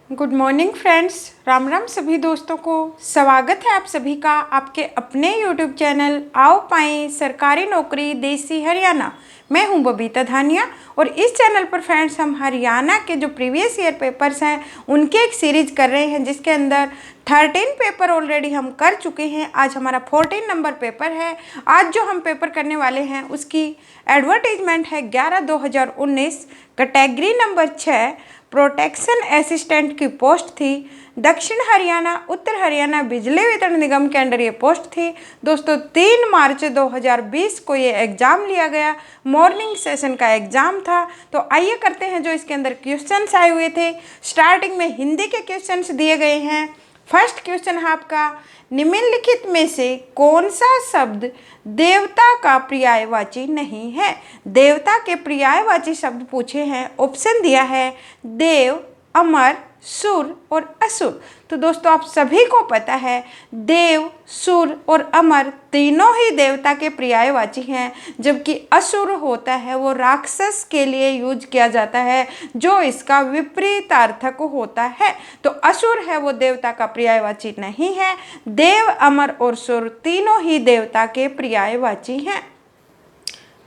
Good morning friends, Ram Ram सभी दोस्तों को। स्वागत है आप सभी का आपके अपने यूट्यूब चैनल आओ पाएं सरकारी नौकरी देसी हरियाणा। मैं हूं बबीता धानिया और इस चैनल पर फ्रेंड्स हम हरियाणा के जो प्रीवियस ईयर पेपर्स हैं उनके एक सीरीज कर रहे हैं, जिसके अंदर 13 पेपर ऑलरेडी हम कर चुके हैं। आज हमारा 14 नंबर पेपर है। आज जो हम पेपर करने वाले हैं उसकी एडवर्टीजमेंट है 11/2019। कैटेगरी नंबर 6 प्रोटेक्शन असिस्टेंट की पोस्ट थी। दक्षिण हरियाणा उत्तर हरियाणा बिजली वितरण निगम के अंडर ये पोस्ट थी। दोस्तों 3 मार्च 2020 को ये एग्ज़ाम लिया गया। मॉर्निंग सेशन का एग्ज़ाम था। तो आइए करते हैं जो इसके अंदर क्वेश्चंस आए हुए थे। स्टार्टिंग में हिंदी के क्वेश्चंस दिए गए हैं। फर्स्ट क्वेश्चन है आपका, निम्नलिखित में से कौन सा शब्द देवता का पर्यायवाची नहीं है। देवता के पर्यायवाची शब्द पूछे हैं। ऑप्शन दिया है देव, अमर, सुर और असुर। तो दोस्तों आप सभी को पता है देव, सुर और अमर तीनों ही देवता के पर्यायवाची हैं, जबकि असुर होता है वो राक्षस के लिए यूज किया जाता है, जो इसका विपरीतार्थक होता है। तो असुर है वो देवता का पर्यायवाची नहीं है। देव, अमर और सुर तीनों ही देवता के पर्यायवाची हैं।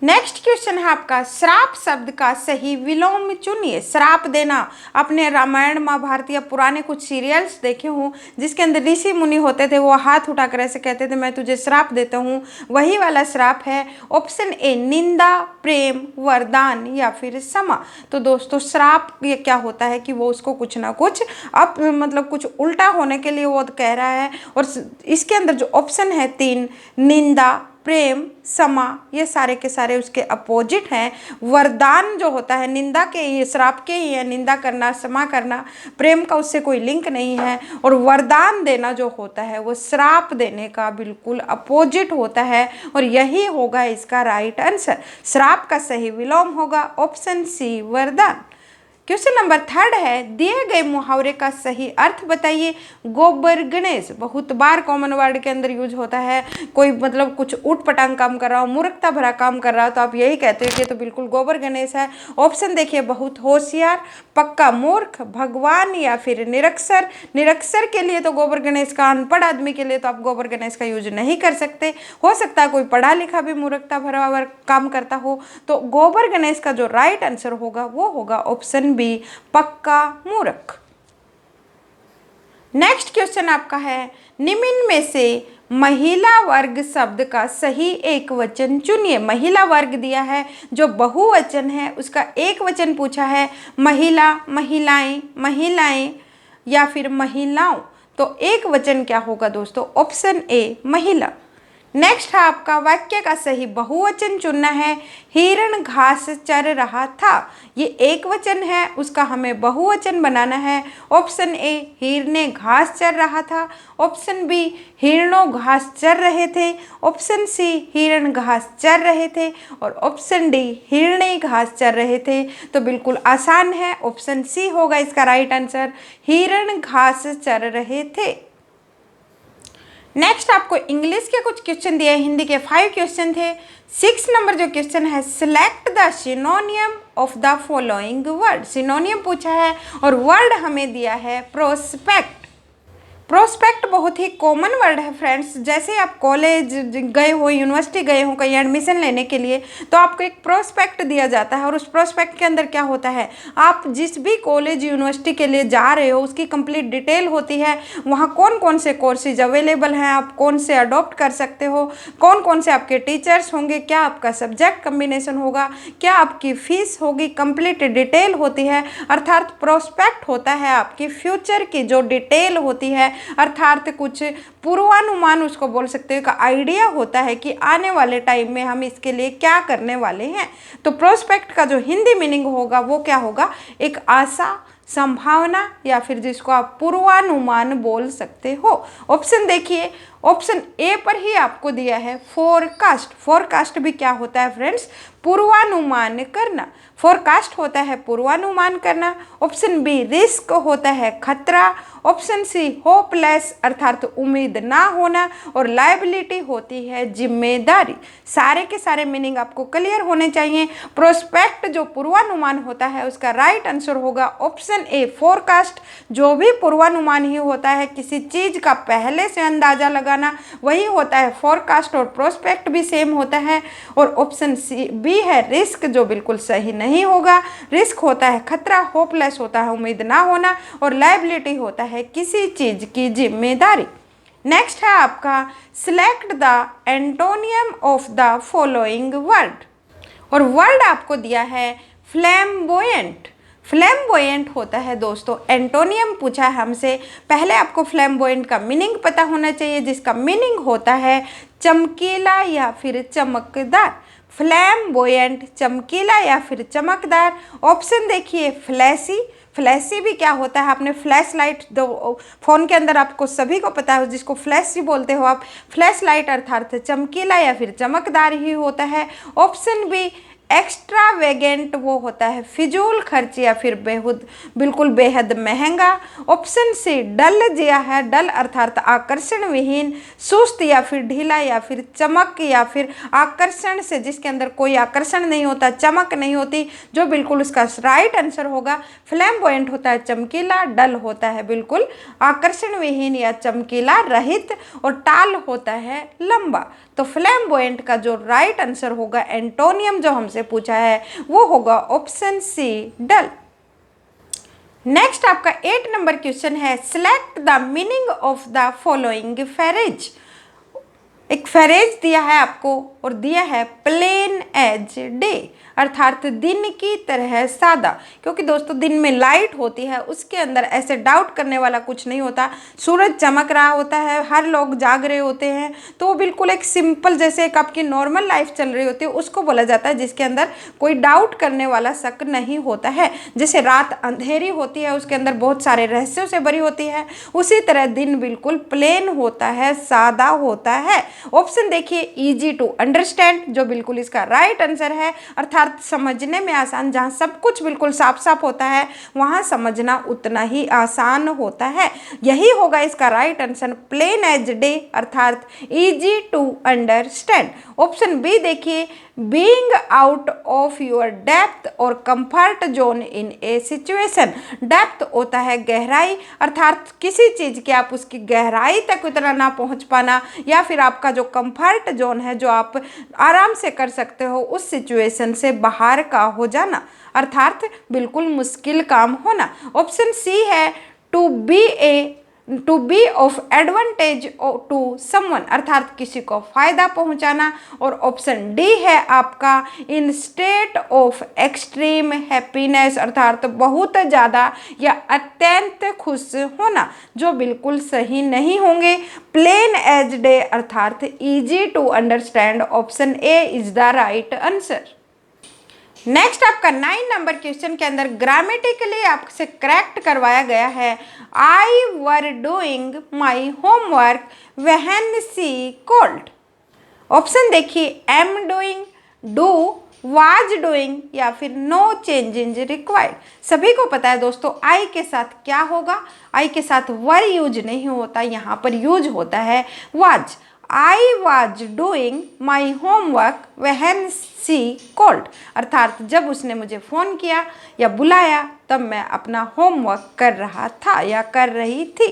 नेक्स्ट क्वेश्चन है आपका, श्राप शब्द का सही विलोम चुनिए। श्राप देना, आपने रामायण महाभारत या पुराने कुछ सीरियल्स देखे हों जिसके अंदर ऋषि मुनि होते थे, वो हाथ उठाकर ऐसे कहते थे मैं तुझे श्राप देता हूँ, वही वाला श्राप है। ऑप्शन ए निंदा, प्रेम, वरदान या फिर क्षमा। तो दोस्तों श्राप ये क्या होता है कि वो उसको कुछ ना कुछ मतलब कुछ उल्टा होने के लिए वो कह रहा है। और इसके अंदर जो ऑप्शन है 3, निंदा, प्रेम, क्षमा, ये सारे के सारे उसके अपोजिट हैं। वरदान जो होता है निंदा के ये श्राप के ही है, निंदा करना, क्षमा करना, प्रेम का उससे कोई लिंक नहीं है। और वरदान देना जो होता है वो श्राप देने का बिल्कुल अपोजिट होता है। और यही होगा इसका राइट आंसर। श्राप का सही विलोम होगा ऑप्शन सी, वरदान। क्वेश्चन नंबर 3 है, दिए गए मुहावरे का सही अर्थ बताइए। गोबर गणेश बहुत बार कॉमन वर्ड के अंदर यूज होता है। कोई मतलब कुछ ऊट पटांग काम कर रहा हो, मूर्खता भरा काम कर रहा हो, तो आप यही कहते हो कि तो बिल्कुल गोबर गणेश है। ऑप्शन देखिए, बहुत होशियार, पक्का मूर्ख, भगवान या फिर निरक्षर। निरक्षर के लिए तो गोबर गणेश का, अनपढ़ आदमी के लिए तो आप गोबर गणेश का यूज नहीं कर सकते। हो सकता है कोई पढ़ा लिखा भी मूर्खता भरा काम करता हो। तो गोबर गणेश का जो राइट आंसर होगा वो होगा ऑप्शन बी, पक्का मूर्ख। नेक्स्ट क्वेश्चन आपका है, निम्न में से महिला वर्ग शब्द का सही एक वचन चुनिए। महिला वर्ग दिया है, जो बहुवचन है उसका एक वचन पूछा है। महिला, महिलाएं, महिलाएं या फिर महिलाओं। तो एक वचन क्या होगा दोस्तों? ऑप्शन ए, महिला। नेक्स्ट है आपका, वाक्य का सही बहुवचन चुनना है। हिरण घास चर रहा था, ये एक वचन है, उसका हमें बहुवचन बनाना है। ऑप्शन ए, हिरने घास चर रहा था। ऑप्शन बी, हिरणों घास चर रहे थे। ऑप्शन सी, हिरण घास चर रहे थे। और ऑप्शन डी, हिरणे घास चर रहे थे। तो बिल्कुल आसान है, ऑप्शन सी होगा इसका राइट आंसर, हिरण घास चर रहे थे। नेक्स्ट आपको इंग्लिश के कुछ क्वेश्चन दिए, हिंदी के 5 क्वेश्चन थे। 6 नंबर जो क्वेश्चन है, select the सिनोनियम of the following word. सिनोनियम पूछा है और वर्ड हमें दिया है प्रोस्पेक्ट। प्रोस्पेक्ट बहुत ही कॉमन वर्ड है फ्रेंड्स। जैसे आप कॉलेज गए हो, यूनिवर्सिटी गए हो कहीं एडमिशन लेने के लिए, तो आपको एक प्रोस्पेक्ट दिया जाता है। और उस प्रोस्पेक्ट के अंदर क्या होता है, आप जिस भी कॉलेज यूनिवर्सिटी के लिए जा रहे हो उसकी कंप्लीट डिटेल होती है। वहाँ कौन कौन से कोर्सेज अवेलेबल हैं, आप कौन से अडॉप्ट कर सकते हो, कौन कौन से आपके टीचर्स होंगे, क्या आपका सब्जेक्ट कम्बिनेशन होगा, क्या आपकी फीस होगी, कंप्लीट डिटेल होती है। अर्थात प्रोस्पेक्ट होता है आपकी फ्यूचर की जो डिटेल होती है, अर्थात कुछ पूर्वानुमान उसको बोल सकते हो, का आइडिया होता है कि आने वाले टाइम में हम इसके लिए क्या करने वाले हैं। तो प्रोस्पेक्ट का जो हिंदी मीनिंग होगा वो क्या होगा, एक आशा, संभावना या फिर जिसको आप पूर्वानुमान बोल सकते हो। ऑप्शन देखिए, ऑप्शन ए पर ही आपको दिया है फोरकास्ट। फोरकास्ट भी क्या होता है फ्रेंड्स, पूर्वानुमान करना। फोरकास्ट होता है पूर्वानुमान करना। ऑप्शन बी, रिस्क होता है खतरा। ऑप्शन सी, होपलेस अर्थात उम्मीद ना होना। और लायबिलिटी होती है जिम्मेदारी। सारे के सारे मीनिंग आपको क्लियर होने चाहिए। प्रोस्पेक्ट जो पूर्वानुमान होता है उसका राइट आंसर होगा ऑप्शन ऑप्शन ए फोरकास्ट, जो भी पूर्वानुमान ही होता है, किसी चीज़ का पहले से अंदाज़ा लगाना वही होता है फोरकास्ट, और प्रोस्पेक्ट भी सेम होता है। और ऑप्शन सी बी है रिस्क, जो बिल्कुल सही नहीं होगा। रिस्क होता है खतरा, होपलेस होता है उम्मीद ना होना, और लायबिलिटी होता है किसी चीज़ की जिम्मेदारी। नेक्स्ट है आपका select the antonym of the following word, और वर्ड आपको दिया है फ्लैम्बोयेंट। फ्लैम्बोयेंट होता है दोस्तों, एंटोनियम पूछा है हमसे। पहले आपको फ्लैम्बोयेंट का मीनिंग पता होना चाहिए, जिसका मीनिंग होता है चमकीला या फिर चमकदार। फ्लैम्बोयेंट, चमकीला या फिर चमकदार। ऑप्शन देखिए फ्लैशी, फ्लैशी भी क्या होता है, आपने फ्लैश लाइट दो फ़ोन के अंदर आपको सभी को पता है, जिसको फ्लैश ही बोलते हो आप। फ्लैश लाइट अर्थात चमकीला या फिर चमकदार ही होता है। ऑप्शन बी एक्स्ट्रावेगेंट, वो होता है फिजूल खर्च या फिर बिल्कुल बेहद महंगा। ऑप्शन सी डल दिया है, डल अर्थात आकर्षण विहीन, सुस्त या फिर ढीला, या फिर चमक या फिर आकर्षण से जिसके अंदर कोई आकर्षण नहीं होता, चमक नहीं होती, जो बिल्कुल उसका राइट आंसर होगा। फ्लैम्बोयेंट होता है चमकीला, डल होता है बिल्कुल आकर्षण विहीन या चमकीला रहित, और टाल होता है लंबा। तो फ्लैम्बोयेंट का जो राइट आंसर होगा, एंटोनियम जो हमसे पूछा है, वो होगा ऑप्शन सी डल। नेक्स्ट आपका 8 नंबर क्वेश्चन है select the meaning of the following phrase. एक फ्रेज दिया है आपको और दिया है प्लेन एज डे, अर्थात दिन की तरह सादा। क्योंकि दोस्तों दिन में लाइट होती है, उसके अंदर ऐसे डाउट करने वाला कुछ नहीं होता। सूरज चमक रहा होता है, हर लोग जाग रहे होते हैं, तो वो बिल्कुल एक सिंपल, जैसे एक आपकी नॉर्मल लाइफ चल रही होती है, उसको बोला जाता है जिसके अंदर कोई डाउट करने वाला शक नहीं होता है। जैसे रात अंधेरी होती है, उसके अंदर बहुत सारे रहस्यों से भरी होती है, उसी तरह दिन बिल्कुल प्लेन होता है, सादा होता है। ऑप्शन देखिए इजी टू अंडरस्टैंड, जो बिल्कुल इसका राइट आंसर है, अर्थात समझने में आसान। जहाँ सब कुछ बिल्कुल साफ साफ होता है, वहाँ समझना उतना ही आसान होता है। यही होगा इसका right answer, plain as day अर्थात easy to understand. Option B देखिए being out of your depth और comfort zone in a situation. Depth होता है गहराई, अर्थात किसी चीज़ की आप उसकी गहराई तक उतना ना पहुंच पाना, या फिर आपका जो कंफर्ट जोन है, जो आप आराम से कर सकते हो, उस सिचुएशन से बाहर का हो जाना, अर्थात बिल्कुल मुश्किल काम होना। ऑप्शन सी है to be of advantage to someone, अर्थात किसी को फायदा पहुंचाना। और ऑप्शन डी है आपका इन स्टेट ऑफ एक्सट्रीम हैप्पीनेस, अर्थात बहुत ज़्यादा या अत्यंत खुश होना, जो बिल्कुल सही नहीं होंगे। प्लेन एज डे अर्थात easy to understand, option A is the right answer. Next आपका 9 नंबर क्वेश्चन के अंदर ग्रामेटिकली आपसे करेक्ट करवाया गया है I were doing my homework when she called. Option देखिए am doing, do, was doing, या फिर नो चेंज इज रिक्वायर्ड। सभी को पता है दोस्तों आई के साथ क्या होगा, आई के साथ वर यूज नहीं होता, यहाँ पर यूज होता है was. I was doing my homework when she called, अर्थात जब उसने मुझे फ़ोन किया या बुलाया तब मैं अपना होमवर्क कर रहा था या कर रही थी।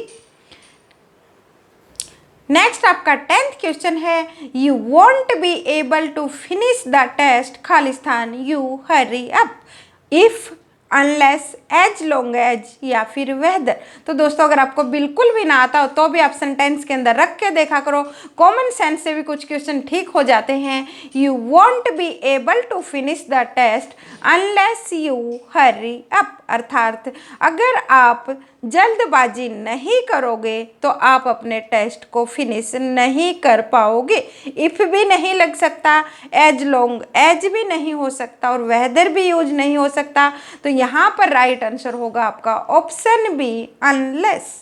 नेक्स्ट आपका 10th क्वेश्चन है you won't be able to finish the test खालिस्तान you hurry up if unless as long as, या फिर वेदर। तो दोस्तों अगर आपको बिल्कुल भी ना आता हो तो भी आप सेंटेंस के अंदर रख के देखा करो, कॉमन सेंस से भी कुछ क्वेश्चन ठीक हो जाते हैं। You won't be able to finish the test unless you hurry up, अर्थात अगर आप जल्दबाजी नहीं करोगे तो आप अपने टेस्ट को फिनिश नहीं कर पाओगे। इफ़ भी नहीं लग सकता, एज लॉन्ग एज भी नहीं हो सकता, और वेदर भी यूज नहीं हो सकता। तो यहाँ पर राइट आंसर होगा आपका option B unless.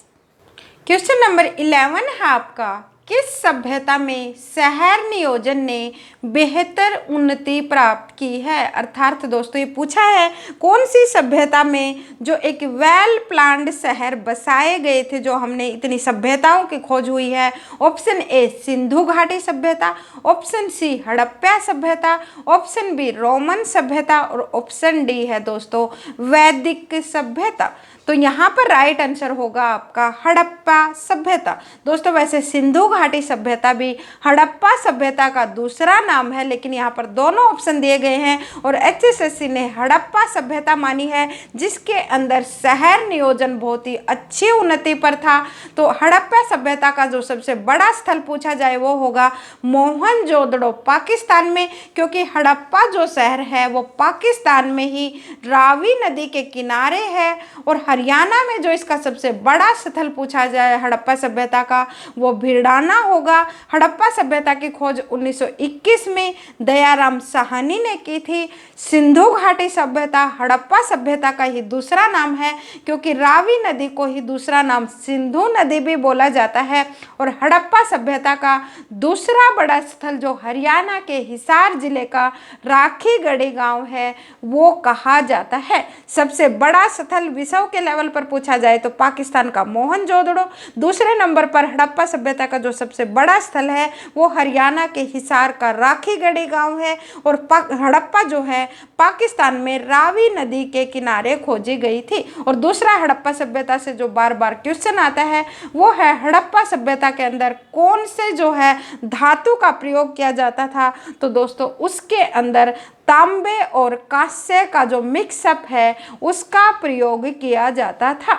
Question number 11 है आपका किस सभ्यता में शहर नियोजन ने बेहतर उन्नति प्राप्त की है? अर्थात दोस्तों ये पूछा है कौन सी सभ्यता में जो एक वेल प्लान्ड शहर बसाए गए थे, जो हमने इतनी सभ्यताओं की खोज हुई है। ऑप्शन ए सिंधु घाटी सभ्यता, ऑप्शन सी हड़प्पा सभ्यता, ऑप्शन बी रोमन सभ्यता और ऑप्शन डी है दोस्तों वैदिक सभ्यता। तो यहाँ पर राइट आंसर होगा आपका हड़प्पा सभ्यता। दोस्तों वैसे सिंधु घाटी सभ्यता भी हड़प्पा सभ्यता का दूसरा नाम है, लेकिन यहाँ पर दोनों ऑप्शन दिए गए हैं और HSSC ने हड़प्पा सभ्यता मानी है, जिसके अंदर शहर नियोजन बहुत ही अच्छी उन्नति पर था। तो हड़प्पा सभ्यता का जो सबसे बड़ा स्थल पूछा जाए वो होगा मोहनजोदड़ो पाकिस्तान में, क्योंकि हड़प्पा जो शहर है वो पाकिस्तान में ही रावी नदी के किनारे है। और हरियाणा में जो इसका सबसे बड़ा स्थल पूछा जाए हड़प्पा सभ्यता का वो भिड़ाना होगा। हड़प्पा सभ्यता की खोज 1921 में दयाराम साहनी ने की थी। सिंधु घाटी सभ्यता हड़प्पा सभ्यता का ही दूसरा नाम है, क्योंकि रावी नदी को ही दूसरा नाम सिंधु नदी भी बोला जाता है। और हड़प्पा सभ्यता का दूसरा बड़ा स्थल जो हरियाणा के हिसार जिले का राखीगढ़ी गांव है वो कहा जाता है। सबसे बड़ा स्थल विश्व के लेवल पर पूछा जाए तो पाकिस्तान का मोहनजोदड़ो, दूसरे नंबर पर हड़प्पा सभ्यता का जो सबसे बड़ा स्थल है वो हरियाणा के हिसार का राखीगढ़ी गांव है। और हड़प्पा जो है पाकिस्तान में रावी नदी के किनारे खोजी गई थी। और दूसरा हड़प्पा सभ्यता से जो बार बार क्वेश्चन आता है वो है हड़प्पा सभ्यता के अंदर कौन से जो है धातु का प्रयोग किया जाता था। तो दोस्तों उसके अंदर तांबे और कांस्य का जो मिक्सअप है उसका प्रयोग किया जाता था।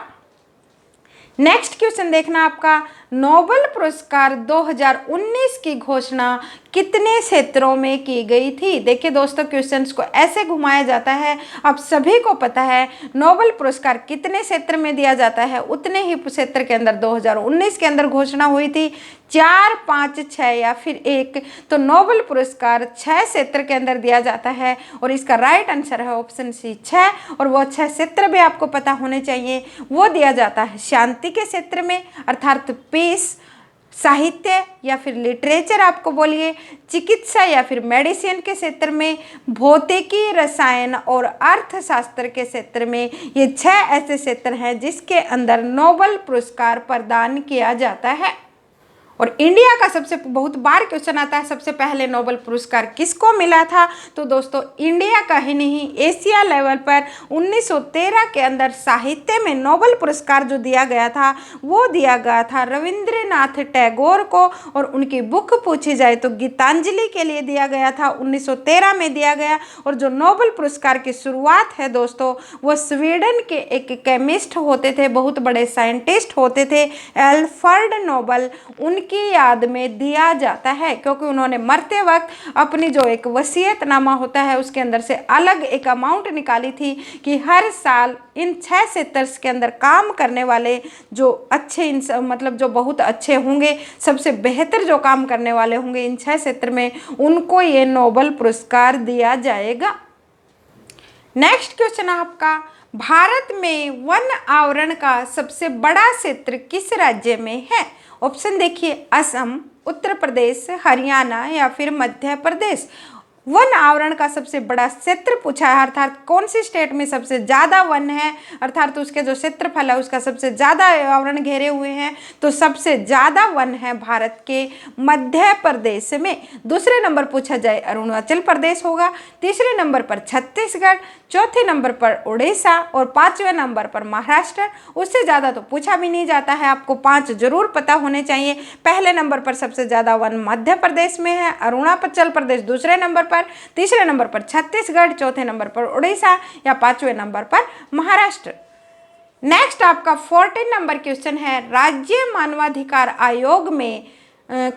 नेक्स्ट क्वेश्चन देखना आपका, नोबेल पुरस्कार 2019 की घोषणा कितने क्षेत्रों में की गई थी? देखिए दोस्तों क्वेश्चंस को ऐसे घुमाया जाता है, आप सभी को पता है नोबेल पुरस्कार कितने क्षेत्र में दिया जाता है, उतने ही क्षेत्र के अंदर 2019 के अंदर घोषणा हुई थी। 4, 5, 6 या फिर 1। तो नोबेल पुरस्कार 6 क्षेत्र के अंदर दिया जाता है और इसका राइट आंसर है ऑप्शन सी 6। और वो 6 क्षेत्र भी आपको पता होने चाहिए। वो दिया जाता है शांति के क्षेत्र में अर्थात पीस, साहित्य या फिर लिटरेचर आपको बोलिए, चिकित्सा या फिर मेडिसिन के क्षेत्र में, भौतिकी, रसायन और अर्थशास्त्र के क्षेत्र में। ये 6 ऐसे क्षेत्र हैं जिसके अंदर नोबेल पुरस्कार प्रदान किया जाता है। और इंडिया का सबसे बहुत बार क्वेश्चन आता है सबसे पहले नोबेल पुरस्कार किसको मिला था? तो दोस्तों इंडिया का ही नहीं एशिया लेवल पर 1913 के अंदर साहित्य में नोबेल पुरस्कार जो दिया गया था वो दिया गया था रविंद्रनाथ टैगोर को। और उनकी बुक पूछी जाए तो गीतांजलि के लिए दिया गया था, 1913 में दिया गया। और जो नोबेल पुरस्कार की शुरुआत है दोस्तों वो स्वीडन के एक केमिस्ट होते थे, बहुत बड़े साइंटिस्ट होते थे, एल्फ्रेड नोबेल, उनकी याद में दिया जाता है, क्योंकि उन्होंने मरते वक्त अपनी जो एक वसीयतनामा होता है उसके अंदर से अलग एक अमाउंट निकाली थी कि हर साल इन 6 सेक्टर्स के अंदर काम करने वाले जो अच्छे मतलब जो बहुत अच्छे होंगे, सबसे बेहतर जो काम करने वाले होंगे इन 6 क्षेत्र में, उनको ये नोबेल पुरस्कार दिया जाएगा। नेक्स्ट क्वेश्चन आपका, भारत में वन आवरण का सबसे बड़ा क्षेत्र किस राज्य में है? ऑप्शन देखिए, असम, उत्तर प्रदेश, हरियाणा या फिर मध्य प्रदेश। वन आवरण का सबसे बड़ा क्षेत्र पूछा है, अर्थात कौन सी स्टेट में सबसे ज़्यादा वन है, अर्थात उसके जो क्षेत्रफल है उसका सबसे ज़्यादा आवरण घेरे हुए हैं। तो सबसे ज़्यादा वन है भारत के मध्य प्रदेश में। दूसरे नंबर पूछा जाए अरुणाचल प्रदेश होगा, तीसरे नंबर पर छत्तीसगढ़, चौथे नंबर पर उड़ीसा और 5वें नंबर पर महाराष्ट्र। उससे ज़्यादा तो पूछा भी नहीं जाता है, आपको 5 जरूर पता होने चाहिए। पहले नंबर पर सबसे ज़्यादा वन मध्य प्रदेश में है, अरुणाचल प्रदेश दूसरे नंबर पर, तीसरे नंबर पर छत्तीसगढ़, चौथे नंबर पर उड़ीसा या 5वें नंबर पर महाराष्ट्र। नेक्स्ट आपका 14 नंबर क्वेश्चन है, राज्य मानवाधिकार आयोग में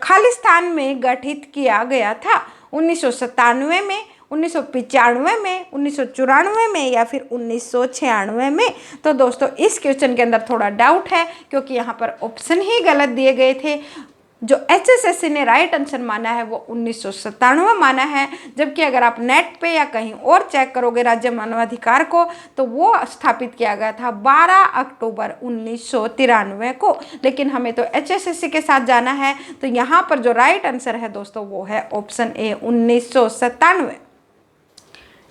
खालिस्तान में गठित किया गया था 1997 में, 1995 में, 1994 में या फिर 1996 में। तो दोस्तों इस क्वेश्चन के अंदर थोड़ा डाउट है क्योंकि यहाँ पर ऑप्शन ही गलत दिए गए थे। जो HSSC ने राइट आंसर माना है वो 1997 माना है, जबकि अगर आप नेट पे या कहीं और चेक करोगे राज्य मानवाधिकार को तो वो स्थापित किया गया था 12 अक्टूबर 1993 को। लेकिन हमें तो HSSC के साथ जाना है, तो यहाँ पर जो राइट आंसर है दोस्तों वो है ऑप्शन ए 1997।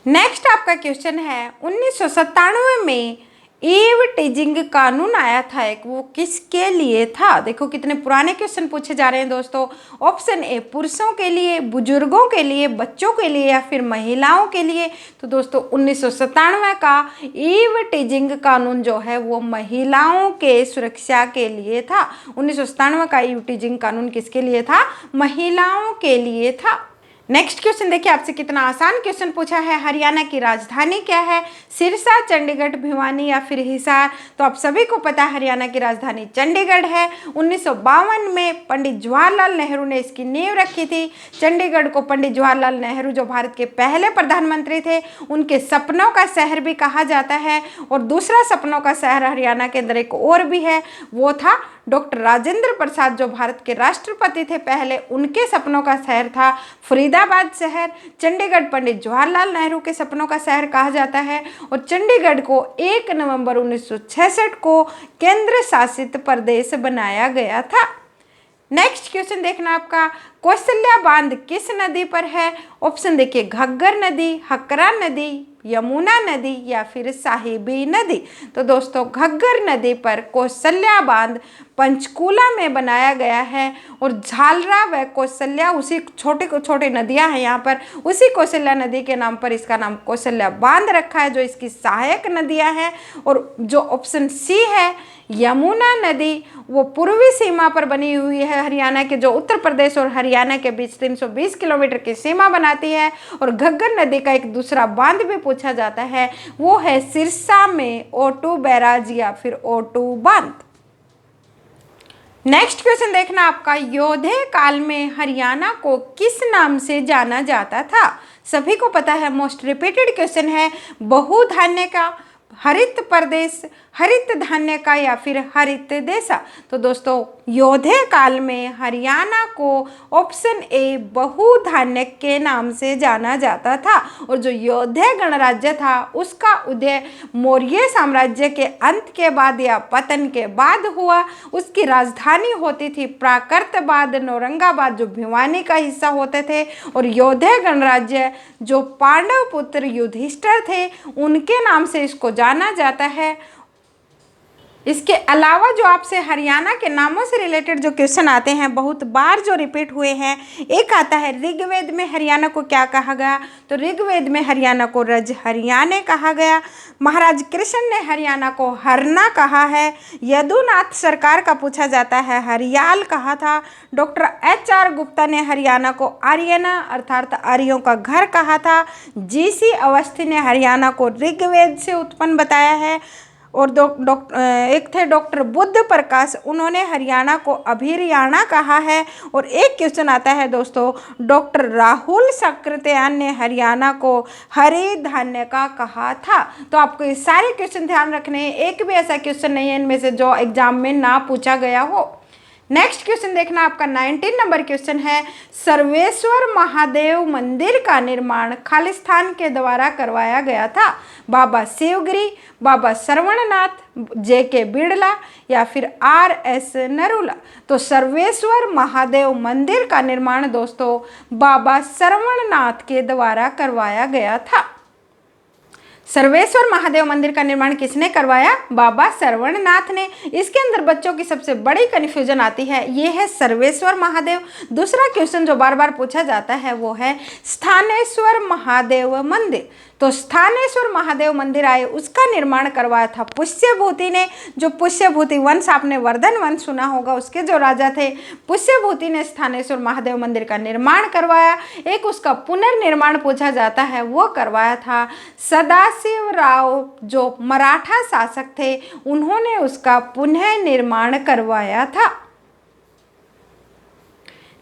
नेक्स्ट आपका क्वेश्चन है 1997 में ईव टीजिंग कानून आया था एक, वो किसके लिए था? देखो कितने पुराने क्वेश्चन पूछे जा रहे हैं दोस्तों। ऑप्शन ए पुरुषों के लिए, बुजुर्गों के लिए, बच्चों के लिए या फिर महिलाओं के लिए। तो दोस्तों 1997 का ईव टीजिंग कानून जो है वो महिलाओं के सुरक्षा के लिए था। 1997 का ईव टीजिंग कानून किसके लिए था? महिलाओं के लिए था। नेक्स्ट क्वेश्चन देखिए, आपसे कितना आसान क्वेश्चन पूछा है। हरियाणा की राजधानी क्या है? सिरसा, चंडीगढ़, भिवानी या फिर हिसार? तो आप सभी को पता है हरियाणा की राजधानी चंडीगढ़ है। 1952 में पंडित जवाहरलाल नेहरू ने इसकी नींव रखी थी। चंडीगढ़ को पंडित जवाहरलाल नेहरू जो भारत के पहले प्रधानमंत्री थे उनके सपनों का शहर भी कहा जाता है। और दूसरा सपनों का शहर हरियाणा के अंदर एक और भी है, वो था डॉक्टर राजेंद्र प्रसाद जो भारत के राष्ट्रपति थे पहले, उनके सपनों का शहर था फरीदाबाद शहर। चंडीगढ़ पंडित जवाहरलाल नेहरू के सपनों का शहर कहा जाता है। और चंडीगढ़ को 1 नवंबर 1966 को केंद्र शासित प्रदेश बनाया गया था। नेक्स्ट क्वेश्चन देखना आपका, कौशल्या बांध किस नदी पर है? ऑप्शन देखिए, घग्गर नदी, हकरा नदी, यमुना नदी या फिर साहिबी नदी। तो दोस्तों घग्गर नदी पर कौशल्या बांध पंचकूला में बनाया गया है। और झालरा व कौशल्या उसी छोटे नदियां हैं यहाँ पर, उसी कौशल्या नदी के नाम पर इसका नाम कौशल्या बांध रखा है जो इसकी सहायक नदियां हैं। और जो ऑप्शन सी है यमुना नदी, वो पूर्वी सीमा पर बनी हुई है हरियाणा के, जो उत्तर प्रदेश और हरियाणा के बीच 320 किलोमीटर की सीमा बनाती है। और घग्गर नदी का एक दूसरा बांध भी पूछा जाता है, वो है सिरसा में O2 बैराज या फिर O2 बांध। नेक्स्ट क्वेश्चन देखना आपका, योधे काल में हरियाणा को किस नाम से जाना जाता था? सभी को पता है, मोस्ट रिपीटेड क्वेश्चन है, बहुधान्य का, हरित प्रदेश, हरित धान्य का या फिर हरित देशा। तो दोस्तों योधे काल में हरियाणा को ऑप्शन ए बहुधान्य के नाम से जाना जाता था। और जो योधे गणराज्य था उसका उदय मौर्य साम्राज्य के अंत के बाद या पतन के बाद हुआ। उसकी राजधानी होती थी प्राकृतबाद, नौरंगाबाद जो भिवानी का हिस्सा होते थे। और योधे गणराज्य जो पांडव पुत्र युधिष्ठिर थे उनके नाम से इसको जाना जाता है। इसके अलावा जो आपसे हरियाणा के नामों से रिलेटेड जो क्वेश्चन आते हैं बहुत बार जो रिपीट हुए हैं, एक आता है ऋग्वेद में हरियाणा को क्या कहा गया? तो ऋग्वेद में हरियाणा को रज हरियाणे कहा गया। महाराज कृष्ण ने हरियाणा को हरना कहा है। यदुनाथ सरकार का पूछा जाता है, हरियाल कहा था। डॉक्टर HR गुप्ता ने हरियाणा को आर्यना अर्थात आर्यों का घर कहा था। GC अवस्थी ने हरियाणा को ऋग्वेद से उत्पन्न बताया है। और एक थे डॉक्टर बुद्ध प्रकाश, उन्होंने हरियाणा को अभिरियाणा कहा है। और एक क्वेश्चन आता है दोस्तों, डॉक्टर राहुल सक्रेतियान ने हरियाणा को हरे धान्य का कहा था। तो आपको ये सारे क्वेश्चन ध्यान रखने हैं, एक भी ऐसा क्वेश्चन नहीं है इनमें से जो एग्जाम में ना पूछा गया हो। नेक्स्ट क्वेश्चन देखना आपका 19 नंबर क्वेश्चन है, सर्वेश्वर महादेव मंदिर का निर्माण खालिस्तान के द्वारा करवाया गया था? बाबा शिवगिरी, बाबा श्रवणनाथ, JK बिड़ला या फिर RS नरूला? तो सर्वेश्वर महादेव मंदिर का निर्माण दोस्तों बाबा श्रवणनाथ के द्वारा करवाया गया था। सर्वेश्वर महादेव मंदिर का निर्माण किसने करवाया? बाबा श्रवणनाथ ने। इसके अंदर बच्चों की सबसे बड़ी कन्फ्यूजन आती है, ये है सर्वेश्वर महादेव। दूसरा क्वेश्चन जो बार बार पूछा जाता है वो है स्थानेश्वर महादेव मंदिर। तो स्थानेश्वर महादेव मंदिर आए उसका निर्माण करवाया था पुष्यभूति ने। जो पुष्यभूति वंश, आपने वर्धन वंश सुना होगा, उसके जो राजा थे पुष्यभूति ने स्थानेश्वर महादेव मंदिर का निर्माण करवाया। एक उसका पुनर्निर्माण पूछा जाता है, वो करवाया था सदाशिव राव जो मराठा शासक थे, उन्होंने उसका पुनः निर्माण करवाया था।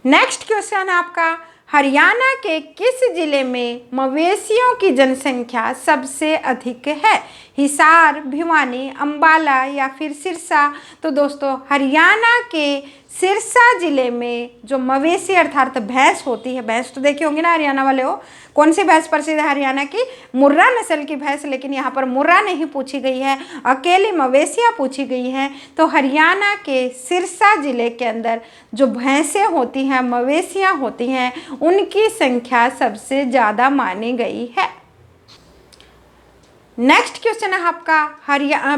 नेक्स्ट क्वेश्चन आपका, हरियाणा के किस जिले में मवेशियों की जनसंख्या सबसे अधिक है? हिसार, भिवानी, अंबाला या फिर सिरसा? तो दोस्तों हरियाणा के सिरसा जिले में जो मवेशी अर्थात भैंस होती है, भैंस तो देखी होंगी ना हरियाणा वाले हो, कौन सी भैंस प्रसिद्ध है हरियाणा की? मुर्रा नस्ल की भैंस, लेकिन यहाँ पर मुर्रा नहीं पूछी गई है, अकेली मवेशियाँ पूछी गई हैं। तो हरियाणा के सिरसा जिले के अंदर जो भैंसें होती हैं, मवेशियाँ होती हैं, उनकी संख्या सबसे ज़्यादा मानी गई है। नेक्स्ट क्वेश्चन है आपका,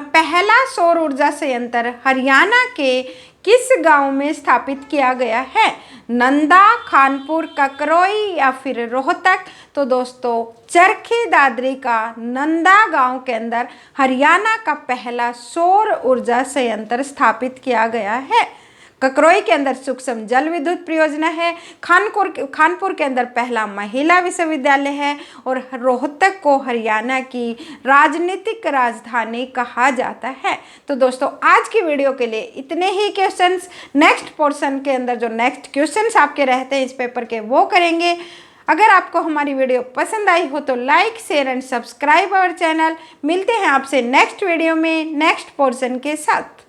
पहला सौर ऊर्जा संयंत्र हरियाणा के किस गांव में स्थापित किया गया है? नंदा, खानपुर, ककरोई या फिर रोहतक? तो दोस्तों चरखी दादरी का नंदा गांव के अंदर हरियाणा का पहला सौर ऊर्जा संयंत्र स्थापित किया गया है। ककरोई के अंदर सूक्ष्म जल विद्युत परियोजना है, खानपुर के अंदर पहला महिला विश्वविद्यालय है, और रोहतक को हरियाणा की राजनीतिक राजधानी कहा जाता है। तो दोस्तों आज की वीडियो के लिए इतने ही क्वेश्चंस। नेक्स्ट पोर्शन के अंदर जो नेक्स्ट क्वेश्चंस आपके रहते हैं इस पेपर के, वो करेंगे। अगर आपको हमारी वीडियो पसंद आई हो तो like, share and subscribe our channel. मिलते हैं आपसे नेक्स्ट वीडियो में नेक्स्ट पोर्शन के साथ।